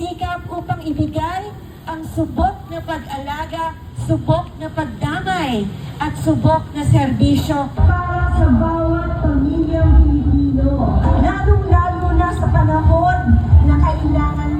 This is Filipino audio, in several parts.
nagsisikap upang ibigay ang subok na pag-alaga, subok na pagdamay, at subok na serbisyo para sa bawat pamilyang Pilipino. Lalong-lalo na sa panahon na kailangan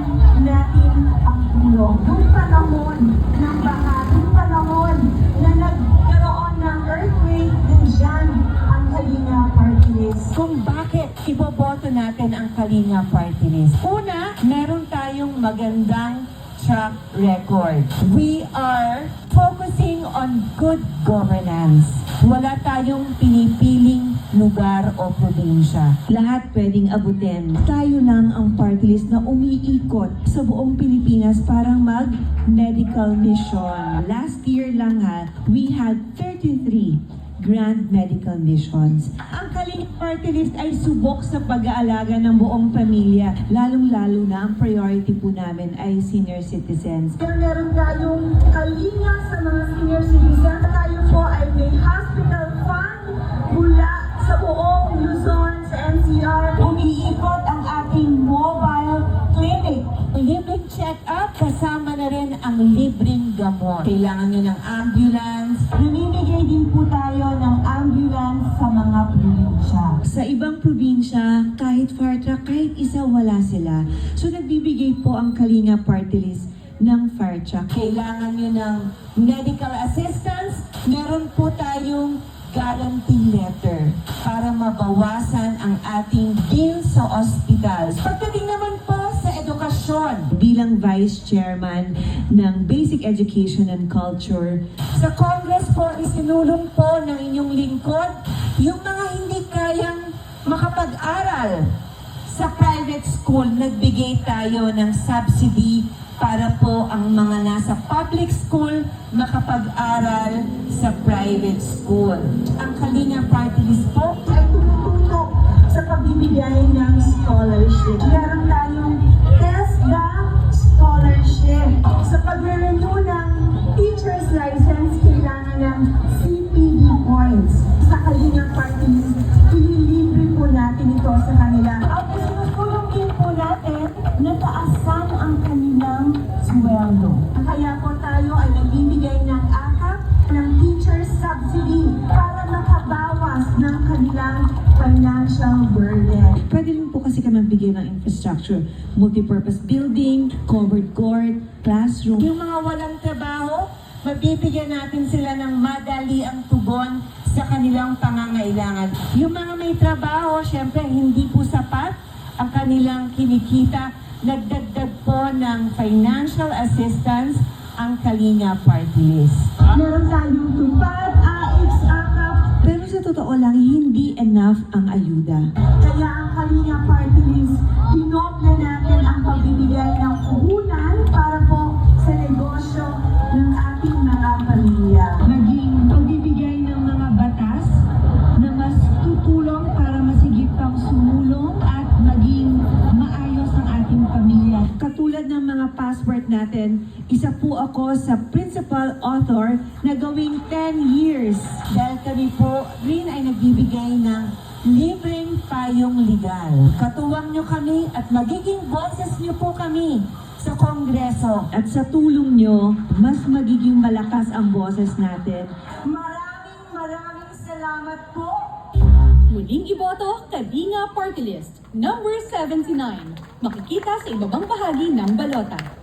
natin ang tulong. Yung panahon ng baha, yung panahon na nagkaroon ng earthquake, nandiyan ang Kalinga Party List. kung bakit iboboto natin ang Kalinga Party List. Una, meron tayong magandang track record. We are focusing on good governance. Wala tayong pinipiling lugar o probinsya. Lahat pwedeng abutin. Tayo lang ang party list na umiikot sa buong Pilipinas para mag-medical mission. Last year lang we had 33 grand medical missions. Ang Kalinga Party List ay subok sa pag-aalaga ng buong pamilya. Lalong-lalo na ang priority po namin ay senior citizens. Meron tayong kalinga sa mga senior citizens. Tayo po ay may hospital fund mula sa buong Luzon, sa NCR. Umiikot ang ating mobile clinic. Libreng check-up, kasama na rin ang libreng gamot. Kailangan nyo ng ambulance. Namimigay din po tayo ng ambulance sa mga probinsya. Sa ibang probinsya, kahit fire truck, kahit isa wala sila. So nagbibigay po ang Kalinga Party List ng fire truck. Kailangan nyo ng medical assistance. Meron po tayong guarantee letter para mabawasan ang ating bill sa ospitals. Pagdating naman po sa edukasyon, Bilang Vice Chairman ng Basic Education and Culture, sa Congress po, isinulong po ng inyong lingkod yung mga hindi kayang makapag-aral sa private school. Nagbigay tayo ng subsidy para po ang mga nasa public school makapag-aral sa private school. Ang Kalinga Party List po Ay tumutulong sa pagbibigay ng scholarship. Meron tayong TESDA scholarship. Sa pagre-renew ng teacher's license, kailangan ng CPD points. Sa Kalinga Party List, ililibre po natin ito sa kanila. At sinutulong din po natin na taasan ang kanilang sweldo. Kaya po tayo ay nagbibigay ng akap ng teacher's subsidy para makabawas ng kanilang financial burden. pwede rin po kasi kami magbigay ng infrastructure, multipurpose building, covered court, classroom. yung mga walang trabaho, mabibigyan natin sila ng madali ang tugon sa kanilang pangangailangan. Yung mga may trabaho, syempre hindi po sapat ang kanilang kinikita. Nagdagdag po ng financial assistance ang Kalinga Party List. Meron tayong tupad, AIX, AKAP. Pero sa totoo lang, hindi enough ang ayuda. Kaya ang Kalinga Party List, dinoble natin ang pagbibigay ng puhunan para po sa negosyo ng ating mga pamilya. Naging pagbibigay ng mga batas na mas tutulong para masigit pang sumulong at maging maayos ang ating pamilya. Katulad ng mga passport natin, isa po ako sa principal author na gawing 10 years. Dahil kami po rin ay nagbibigay ng libreng payong legal. Katuwang nyo kami at magiging boses nyo po kami sa Kongreso. At sa tulong nyo, mas magiging malakas ang boses natin. Maraming salamat po. Muling iboto, Kalinga Party List, number 79. Makikita sa ibabang bahagi ng balota.